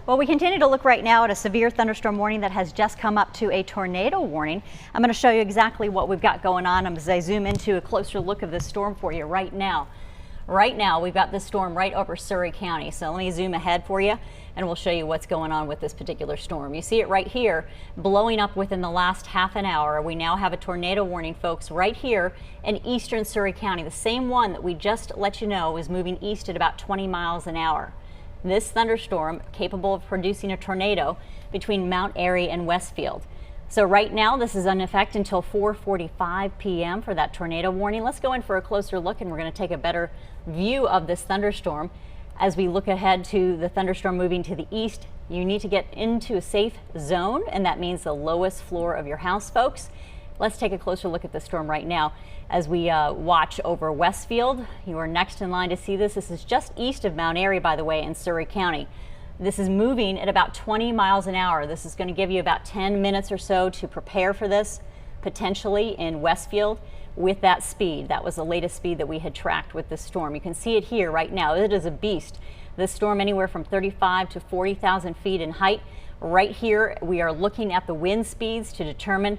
Well, we continue to look right now at a severe thunderstorm warning that has just come up to a tornado warning. I'm going to show you exactly what we've got going on as I zoom into a closer look of this storm for you right now. Right now, we've got this storm right over Surry County. So let me zoom ahead for you and we'll show you what's going on with this particular storm. You see it right here blowing up within the last half an hour. We now have a tornado warning, folks, right here in eastern Surry County. The same one that we just let you know is moving east at about 20 miles an hour. This thunderstorm capable of producing a tornado between Mount Airy and Westfield. So right now this is in effect until 4:45 p.m. for that tornado warning. Let's go in for a closer look and we're going to take a better view of this thunderstorm. As we look ahead to the thunderstorm moving to the east, you need to get into a safe zone, and that means the lowest floor of your house, folks. Let's take a closer look at the storm right now as we watch over Westfield. You are next in line to see this. This is just east of Mount Airy, by the way, in Surry County. This is moving at about 20 miles an hour. This is going to give you about 10 minutes or so to prepare for this, potentially in Westfield with that speed. That was the latest speed that we had tracked with this storm. You can see it here right now. It is a beast. This storm anywhere from 35 to 40,000 feet in height. Right here, we are looking at the wind speeds to determine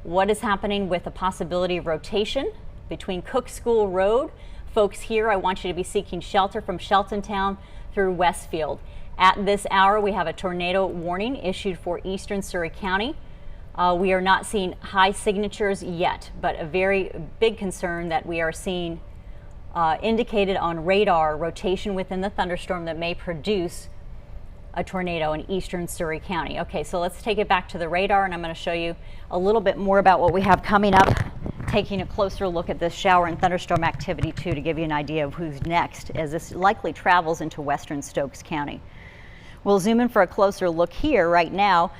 what is happening with the possibility of rotation between Cook School Road. Folks, here I want you to be seeking shelter from Sheltontown through Westfield. At this hour, we have a tornado warning issued for eastern Surry County. We are not seeing high signatures yet, but a very big concern that we are seeing indicated on radar rotation within the thunderstorm that may produce a tornado in eastern Surry County. Okay, so let's take it back to the radar and I'm going to show you a little bit more about what we have coming up, taking a closer look at this shower and thunderstorm activity too, to give you an idea of who's next as this likely travels into western Stokes County. We'll zoom in for a closer look here right now.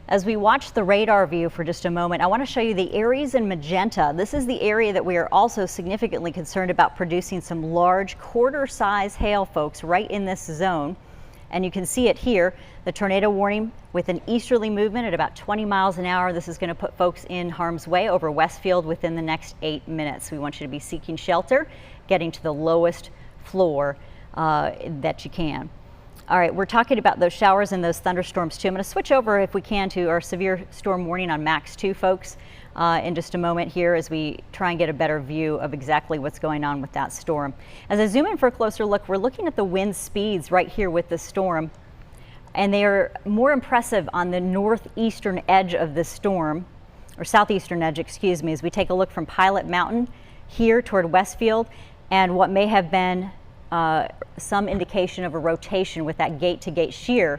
As we watch the radar view for just a moment, I want to show you the areas in magenta. This is the area that we are also significantly concerned about producing some large quarter-size hail, folks, right in this zone. And you can see it here, the tornado warning with an easterly movement at about 20 miles an hour. This is going to put folks in harm's way over Westfield within the next 8 minutes. We want you to be seeking shelter, getting to the lowest floor that you can. All right, we're talking about those showers and those thunderstorms too. I'm going to switch over, if we can, to our severe storm warning on Max 2, folks, in just a moment here as we try and get a better view of exactly what's going on with that storm. As I zoom in for a closer look, we're looking at the wind speeds right here with the storm, and they are more impressive on the northeastern edge of the storm, or southeastern edge, excuse me, as we take a look from Pilot Mountain here toward Westfield and what may have been some indication of a rotation with that gate-to-gate shear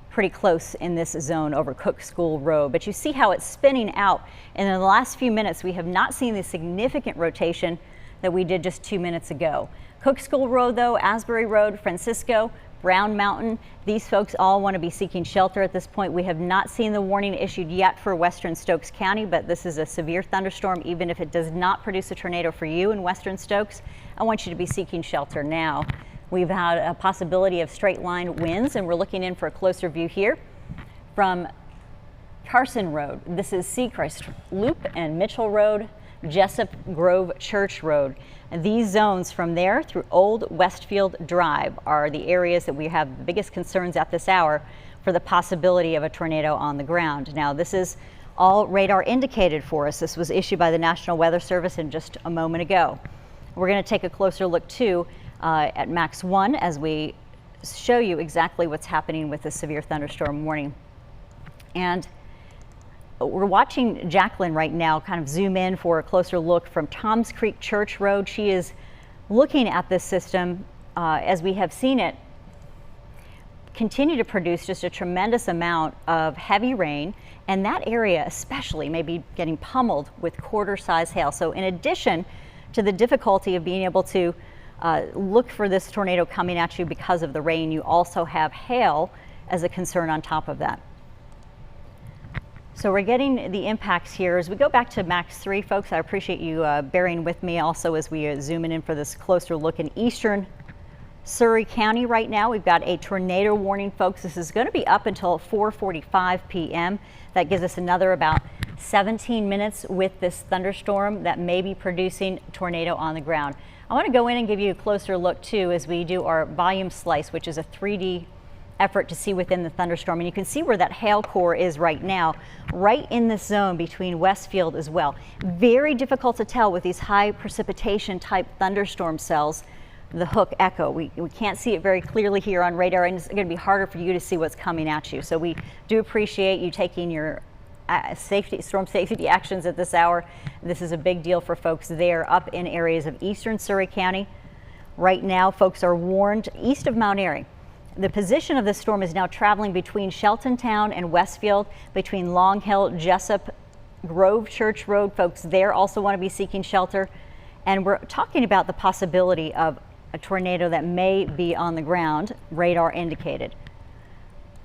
pretty close in this zone over Cook School Road. But you see how it's spinning out, and in the last few minutes we have not seen the significant rotation that we did just 2 minutes ago. Cook School Road though, Asbury Road, Francisco, Brown Mountain, these folks all want to be seeking shelter at this point. We have not seen the warning issued yet for western Stokes County, but this is a severe thunderstorm. Even if it does not produce a tornado for you in western Stokes, I want you to be seeking shelter now. We've had a possibility of straight line winds, and we're looking in for a closer view here from Carson Road. This is Seacrest Loop and Mitchell Road, Jessup Grove Church Road. And these zones from there through Old Westfield Drive are the areas that we have the biggest concerns at this hour for the possibility of a tornado on the ground. Now, this is all radar indicated for us. This was issued by the National Weather Service in just a moment ago. We're going to take a closer look too at Max 1 as we show you exactly what's happening with the severe thunderstorm warning. And we're watching Jacqueline right now kind of zoom in for a closer look from Toms Creek Church Road. She is looking at this system as we have seen it continue to produce just a tremendous amount of heavy rain, and that area especially may be getting pummeled with quarter-size hail. So in addition to the difficulty of being able to look for this tornado coming at you because of the rain, you also have hail as a concern on top of that. So we're getting the impacts here. As we go back to Max 3, folks, I appreciate you bearing with me also as we zoom in for this closer look in eastern Surry County right now. We've got a tornado warning, folks. This is going to be up until 4:45 p.m. That gives us another about 17 minutes with this thunderstorm that may be producing a tornado on the ground. I want to go in and give you a closer look too as we do our volume slice, which is a 3D effort to see within the thunderstorm. And you can see where that hail core is right now, right in this zone between Westfield as well. Very difficult to tell with these high precipitation type thunderstorm cells, the Hook Echo. We can't see it very clearly here on radar, and it's going to be harder for you to see what's coming at you. So we do appreciate you taking your storm safety actions at this hour. This is a big deal for folks there up in areas of eastern Surry County. Right now, folks are warned east of Mount Airy. The position of the storm is now traveling between Sheltontown and Westfield, between Long Hill, Jessup, Grove Church Road. Folks there also want to be seeking shelter. And we're talking about the possibility of a tornado that may be on the ground, radar indicated.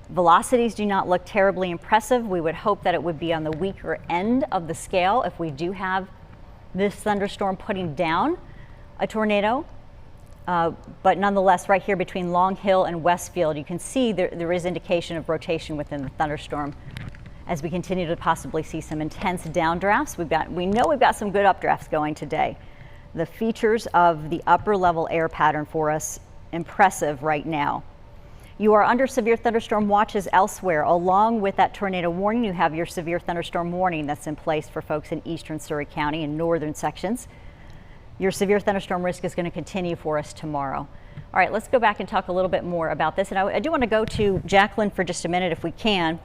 Velocities do not look terribly impressive. We would hope that it would be on the weaker end of the scale if we do have this thunderstorm putting down a tornado. But nonetheless, right here between Long Hill and Westfield, you can see there is indication of rotation within the thunderstorm as we continue to possibly see some intense downdrafts. We know we've got some good updrafts going today. The features of the upper level air pattern for us, impressive right now. You are under severe thunderstorm watches elsewhere. Along with that tornado warning, you have your severe thunderstorm warning that's in place for folks in eastern Surry County and northern sections. Your severe thunderstorm risk is going to continue for us tomorrow. All right, let's go back and talk a little bit more about this. And I do want to go to Jacqueline for just a minute if we can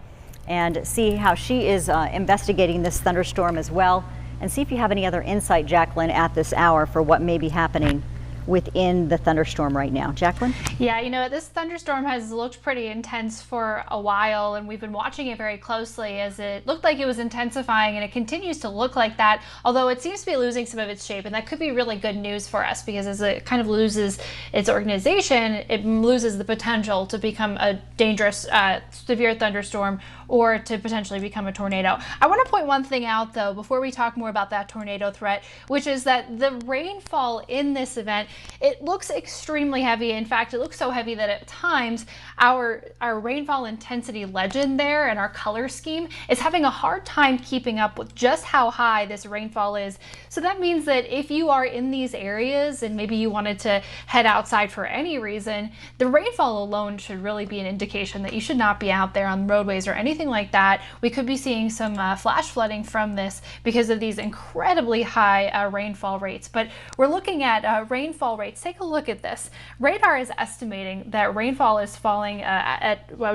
and see how she is investigating this thunderstorm as well, and see if you have any other insight, Jacqueline, at this hour for what may be happening within the thunderstorm right now. Jacqueline? Yeah, you know, this thunderstorm has looked pretty intense for a while, and we've been watching it very closely as it looked like it was intensifying, and it continues to look like that, although it seems to be losing some of its shape, and that could be really good news for us because as it kind of loses its organization, it loses the potential to become a dangerous severe thunderstorm or to potentially become a tornado. I want to point one thing out though before we talk more about that tornado threat, which is that the rainfall in this event, it looks extremely heavy. In fact, it looks so heavy that at times our rainfall intensity legend there and our color scheme is having a hard time keeping up with just how high this rainfall is. So that means that if you are in these areas and maybe you wanted to head outside for any reason, the rainfall alone should really be an indication that you should not be out there on roadways or anything like that. We could be seeing some flash flooding from this because of these incredibly high rainfall rates. But we're looking at rainfall rates. Take a look at this. Radar is estimating that rainfall is falling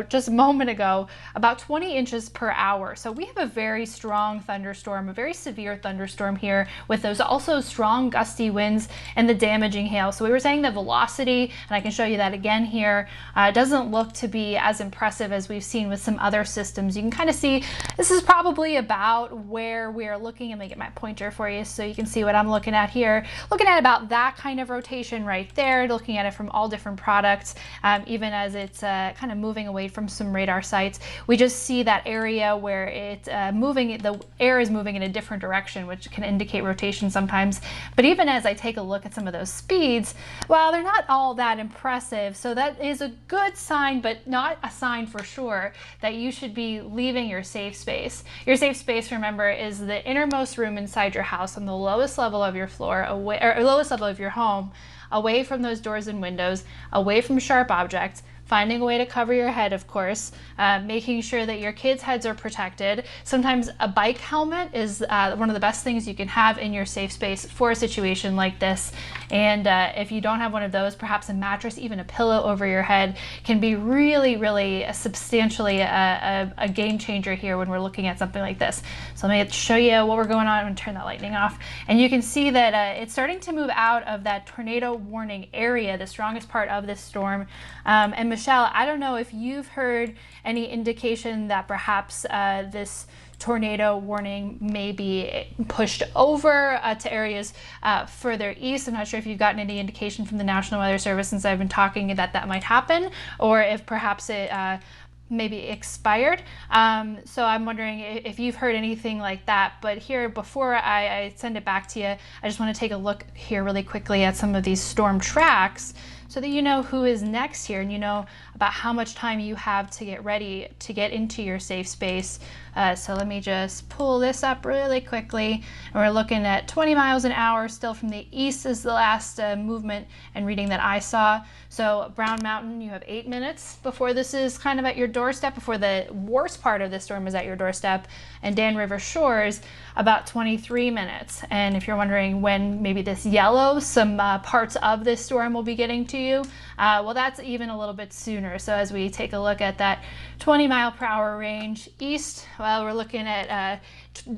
just a moment ago about 20 inches per hour. So we have a very strong thunderstorm, a very severe thunderstorm here with those also strong gusty winds and the damaging hail. So we were saying the velocity, and I can show you that again here, doesn't look to be as impressive as we've seen with some other systems. You can kind of see this is probably about where we are looking. Let me get my pointer for you so you can see what I'm looking at here. Looking at about that kind of rotation right there, looking at it from all different products, even as it's kind of moving away from some radar sites. We just see that area where it's the air is moving in a different direction, which can indicate rotation sometimes. But even as I take a look at some of those speeds, well, they're not all that impressive. So that is a good sign, but not a sign for sure that you should be leaving your safe space. Your safe space, remember, is the innermost room inside your house on the lowest level of your floor, or lowest level of your home, away from those doors and windows, away from sharp objects, finding a way to cover your head, of course, making sure that your kids' heads are protected. Sometimes a bike helmet is one of the best things you can have in your safe space for a situation like this. And if you don't have one of those, perhaps a mattress, even a pillow over your head can be really, really substantially a game changer here when we're looking at something like this. So let me show you what we're going on. I'm gonna turn that lightning off. And you can see that it's starting to move out of that tornado warning area, the strongest part of this storm. And Michelle, I don't know if you've heard any indication that perhaps this tornado warning may be pushed over to areas further east. I'm not sure if you've gotten any indication from the National Weather Service since I've been talking that might happen, or if perhaps it maybe expired. So I'm wondering if you've heard anything like that. But here, before I send it back to you, I just want to take a look here really quickly at some of these storm tracks. so that you know who is next here and you know about how much time you have to get ready to get into your safe space. So let me just pull this up really quickly. And we're looking at 20 miles an hour still from the east is the last movement and reading that I saw. So Brown Mountain, you have 8 minutes before this is kind of at your doorstep, before the worst part of the storm is at your doorstep. And Dan River Shores, about 23 minutes. And if you're wondering when maybe this yellow, some parts of this storm will be getting to you, well, that's even a little bit sooner. So as we take a look at that 20-mile-per-hour range east, well, we're looking at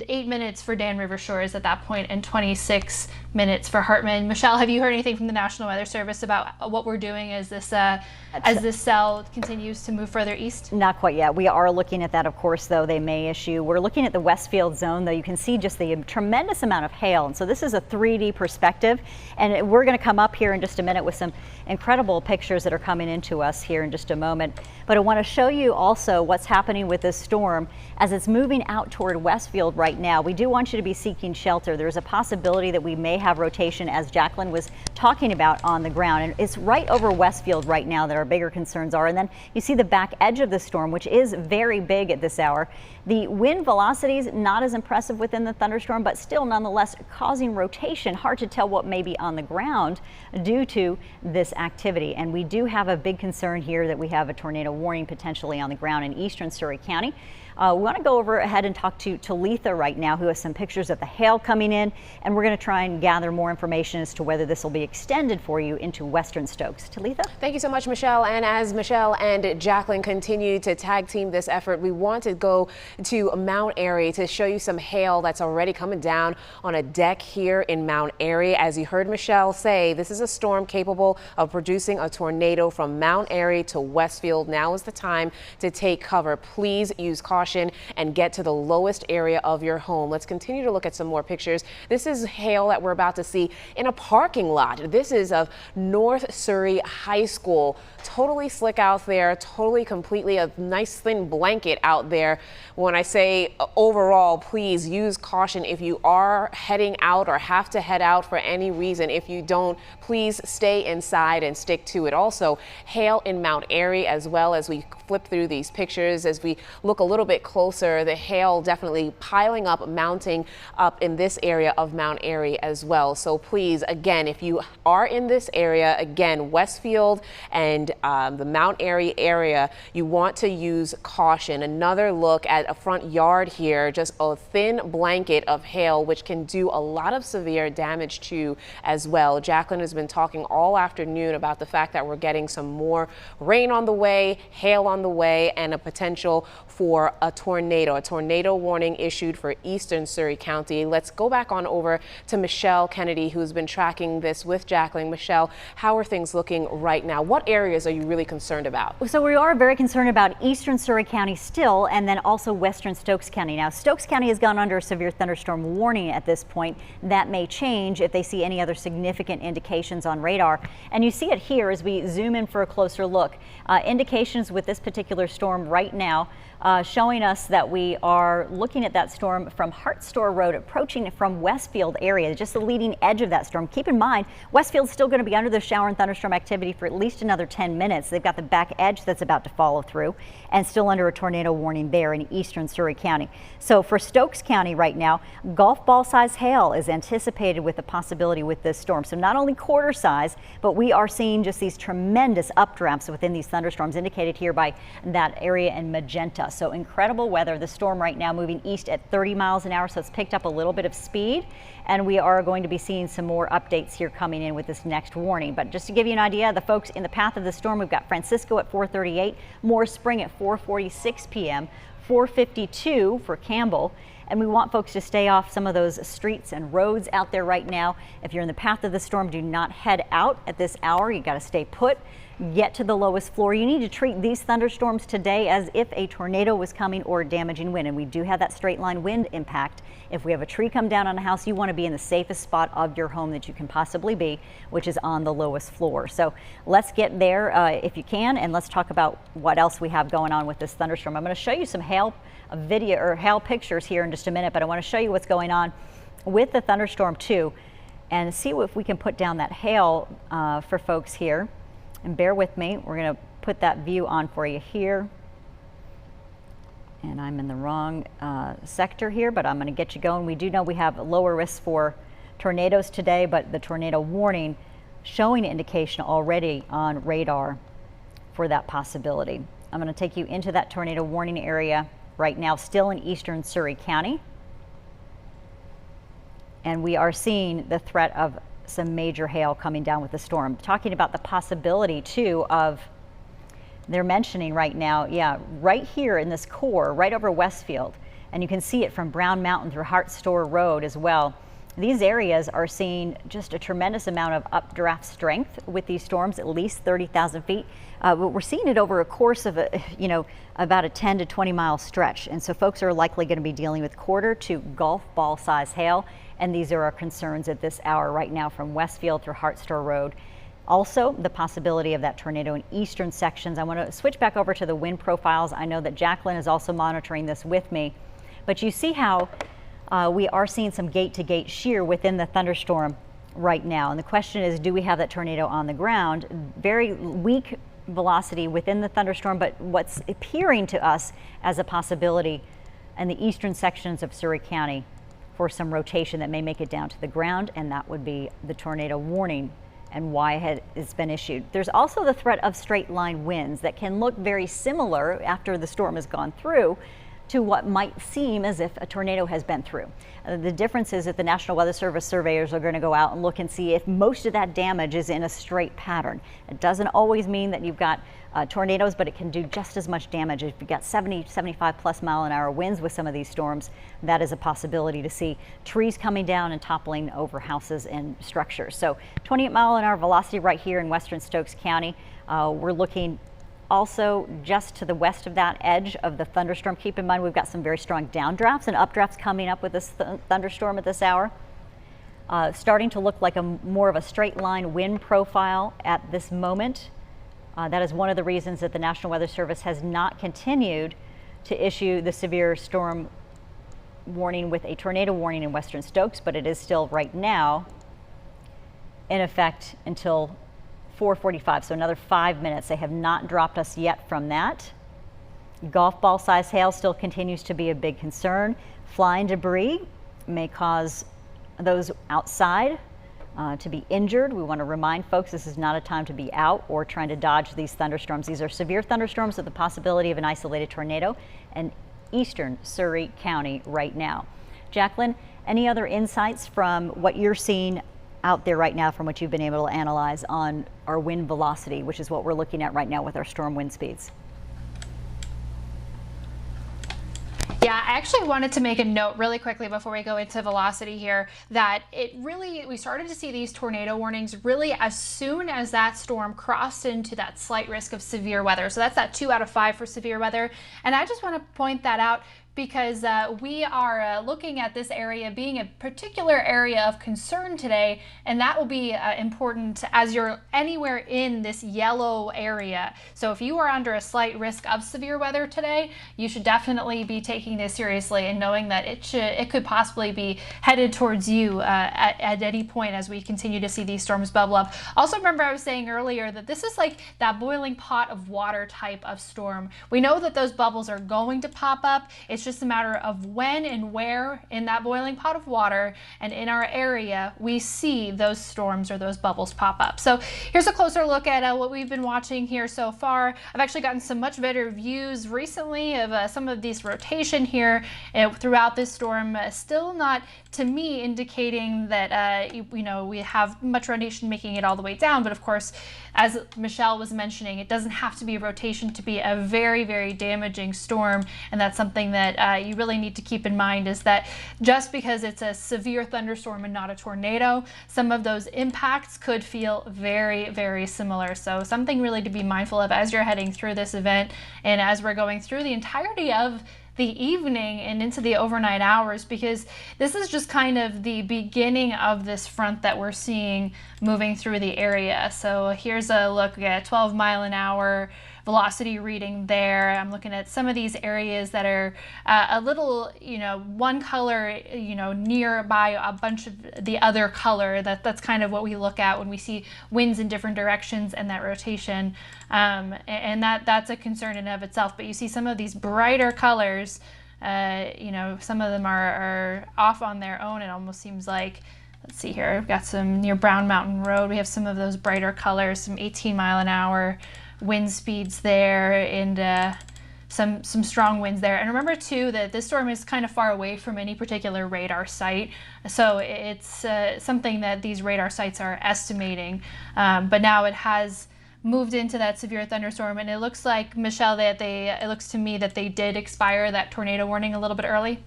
8 minutes for Dan River Shores at that point and 26 minutes for Hartman. Michelle, have you heard anything from the National Weather Service about what we're doing as this cell continues to move further east? Not quite yet. We are looking at that, of course, though they may issue. We're looking at the Westfield zone, though. You can see just the tremendous amount of hail. And so this is a 3D perspective. And we're going to come up here in just a minute with some incredible pictures that are coming into us here in just a moment. But I want to show you also what's happening with this storm as it's moving out toward Westfield right now. We do want you to be seeking shelter. There's a possibility that we may have rotation, as Jacqueline was talking about, on the ground. And it's right over Westfield right now that our bigger concerns are. And then you see the back edge of the storm, which is very big at this hour. The wind velocities not as impressive within the thunderstorm, but still nonetheless causing rotation. Hard to tell what may be on the ground due to this activity. And we do have a big concern here that we have a tornado warning potentially on the ground in eastern Surry County. We want to go ahead and talk to Talitha right now, who has some pictures of the hail coming in, and we're going to try and gather more information as to whether this will be extended for you into western Stokes. Talitha? Thank you so much, Michelle. And as Michelle and Jacqueline continue to tag team this effort, we want to go to Mount Airy to show you some hail that's already coming down on a deck here in Mount Airy. As you heard Michelle say, this is a storm capable of producing a tornado from Mount Airy to Westfield. Now is the time to take cover. Please use caution and get to the lowest area of your home. Let's continue to look at some more pictures. This is hail that we're about to see in a parking lot. This is of North Surry High School. Totally slick out there, totally completely a nice thin blanket out there. When I say overall, please use caution if you are heading out or have to head out for any reason. If you don't, please stay inside and stick to it. Also, hail in Mount Airy as well. As we flip through these pictures, as we look a little bit closer, the hail definitely piling up, mounting up in this area of Mount Airy as well. So please, again, if you are in this area, again, Westfield and the Mount Airy area, you want to use caution. Another look at a front yard here, just a thin blanket of hail, which can do a lot of severe damage to as well. Jacqueline has been talking all afternoon about the fact that we're getting some more rain on the way, hail on the way, and a potential for a tornado warning issued for eastern Surry County. Let's go back on over to Michelle Kennedy, who's been tracking this with Jacqueline. Michelle, how are things looking right now? What areas are you really concerned about? So we are very concerned about eastern Surry County still, and then also western Stokes County. Now, Stokes County has gone under a severe thunderstorm warning at this point. That may change if they see any other significant indications on radar. And you see it here as we zoom in for a closer look. Indications with this particular storm right now showing us that we are looking at that storm from Hartstore Road, approaching from Westfield area, just the leading edge of that storm. Keep in mind, Westfield's still going to be under the shower and thunderstorm activity for at least another 10 minutes. They've got the back edge that's about to follow through and still under a tornado warning there in eastern Surry County. So for Stokes County right now, golf ball size hail is anticipated with the possibility with this storm. So not only quarter size, but we are seeing just these tremendous updrafts within these thunderstorms indicated here by that area in magenta. So incredible weather. The storm right now moving east at 30 miles an hour, so it's picked up a little bit of speed, and we are going to be seeing some more updates here coming in with this next warning. But just to give you an idea, the folks in the path of the storm, we've got Francisco at 4:38, Moore Spring at 4:46 p.m., 4:52 for Campbell. And we want folks to stay off some of those streets and roads out there right now. If you're in the path of the storm, do not head out at this hour. You got to stay put. Get to the lowest floor. You need to treat these thunderstorms today as if a tornado was coming or damaging wind. And we do have that straight line wind impact. If we have a tree come down on a house, you want to be in the safest spot of your home that you can possibly be, which is on the lowest floor. So let's get there if you can, and let's talk about what else we have going on with this thunderstorm. I'm going to show you some hail video or hail pictures here in just a minute, but I want to show you what's going on with the thunderstorm too, and see if we can put down that hail for folks here. And bear with me, we're going to put that view on for you here. And I'm in the wrong sector here, but I'm going to get you going. We do know we have lower risks for tornadoes today, but the tornado warning showing indication already on radar for that possibility. I'm going to take you into that tornado warning area right now, still in eastern Surry County. And we are seeing the threat of some major hail coming down with the storm. Talking about the possibility too of, they're mentioning right now, yeah, right here in this core, right over Westfield, and you can see it from Brown Mountain through Hart Store Road as well. These areas are seeing just a tremendous amount of updraft strength with these storms, at least 30,000 feet. But we're seeing it over a course of, about a 10 to 20 mile stretch. And so folks are likely going to be dealing with quarter to golf ball size hail. And these are our concerns at this hour right now from Westfield through Hart Store Road. Also, the possibility of that tornado in eastern sections. I want to switch back over to the wind profiles. I know that Jacqueline is also monitoring this with me. But you see how we are seeing some gate-to-gate shear within the thunderstorm right now. And the question is, do we have that tornado on the ground? Very weak velocity within the thunderstorm, but what's appearing to us as a possibility in the eastern sections of Surry County for some rotation that may make it down to the ground, and that would be the tornado warning and why it's been issued. There's also the threat of straight line winds that can look very similar after the storm has gone through to what might seem as if a tornado has been through. The difference is that the National Weather Service surveyors are going to go out and look and see if most of that damage is in a straight pattern. It doesn't always mean that you've got tornadoes, but it can do just as much damage. If you've got 70, 75 plus mile an hour winds with some of these storms, that is a possibility to see trees coming down and toppling over houses and structures. So 28 mile an hour velocity right here in western Stokes County. We're looking also just to the west of that edge of the thunderstorm. Keep in mind we've got some very strong downdrafts and updrafts coming up with this thunderstorm at this hour. Starting to look like more of a straight line wind profile at this moment. That is one of the reasons that the National Weather Service has not continued to issue the severe storm warning with a tornado warning in western Stokes, but it is still right now in effect until 4:45, so another 5 minutes. They have not dropped us yet from that. Golf ball size hail still continues to be a big concern. Flying debris may cause those outside to be injured. We want to remind folks this is not a time to be out or trying to dodge these thunderstorms. These are severe thunderstorms with the possibility of an isolated tornado in eastern Surry County right now. Jacqueline, any other insights from what you're seeing out there right now from what you've been able to analyze on our wind velocity, which is what we're looking at right now with our storm wind speeds? Yeah, I actually wanted to make a note really quickly before we go into velocity here that we started to see these tornado warnings really as soon as that storm crossed into that slight risk of severe weather. So that's that 2 out of 5 for severe weather. And I just want to point that out because we are looking at this area being a particular area of concern today, and that will be important as you're anywhere in this yellow area. So if you are under a slight risk of severe weather today, you should definitely be taking this seriously and knowing that it could possibly be headed towards you at any point as we continue to see these storms bubble up. Also, remember I was saying earlier that this is like that boiling pot of water type of storm. We know that those bubbles are going to pop up. It's just a matter of when and where in that boiling pot of water and in our area we see those storms or those bubbles pop up. So here's a closer look at what we've been watching here so far. I've actually gotten some much better views recently of some of this rotation here throughout this storm. Still not, to me, indicating that we have much rotation making it all the way down, but of course, as Michelle was mentioning, it doesn't have to be a rotation to be a very, very damaging storm, and that's something that you really need to keep in mind, is that just because it's a severe thunderstorm and not a tornado, some of those impacts could feel very, very similar. So something really to be mindful of as you're heading through this event and as we're going through the entirety of the evening and into the overnight hours, because this is just kind of the beginning of this front that we're seeing moving through the area. So here's a look at 12 mile an hour velocity reading there. I'm looking at some of these areas that are a little, one color, nearby a bunch of the other color. That's kind of what we look at when we see winds in different directions and that rotation. And that's a concern in and of itself. But you see some of these brighter colors, some of them are off on their own. It almost seems like, let's see here, we've got some near Brown Mountain Road. We have some of those brighter colors, some 18-mile-an-hour wind speeds there, and some strong winds there. And remember too that this storm is kind of far away from any particular radar site, so it's something that these radar sites are estimating. But now it has moved into that severe thunderstorm, and it looks like, Michelle, that it looks to me that they did expire that tornado warning a little bit early.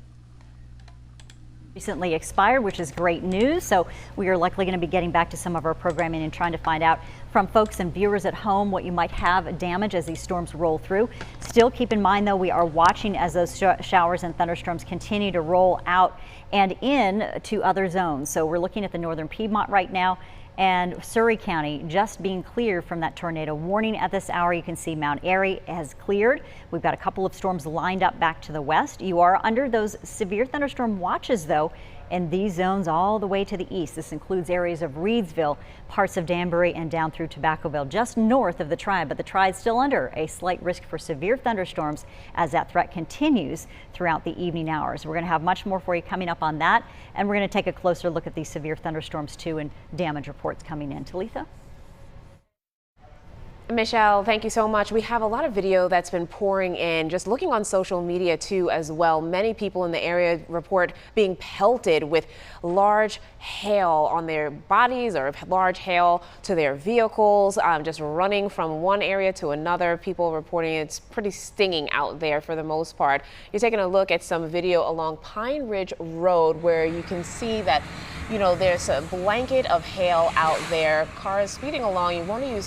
Recently expired, which is great news. So we are likely going to be getting back to some of our programming and trying to find out from folks and viewers at home what you might have damage as these storms roll through. Still keep in mind, though, we are watching as those showers and thunderstorms continue to roll out and in to other zones. So we're looking at the northern Piedmont right now, and Surry County just being cleared from that tornado warning at this hour. You can see Mount Airy has cleared. We've got a couple of storms lined up back to the west. You are under those severe thunderstorm watches, though, in these zones all the way to the east. This includes areas of Reedsville, parts of Danbury, and down through Tobaccoville, just north of the Triad. But the Triad's still under a slight risk for severe thunderstorms as that threat continues throughout the evening hours. We're going to have much more for you coming up on that, and we're going to take a closer look at these severe thunderstorms too and damage reports coming in. Talitha? Michelle, thank you so much. We have a lot of video that's been pouring in, just looking on social media too as well. Many people in the area report being pelted with large hail on their bodies or large hail to their vehicles, just running from one area to another. People reporting it's pretty stinging out there for the most part. You're taking a look at some video along Pine Ridge Road where you can see that, there's a blanket of hail out there. Cars speeding along, you want to use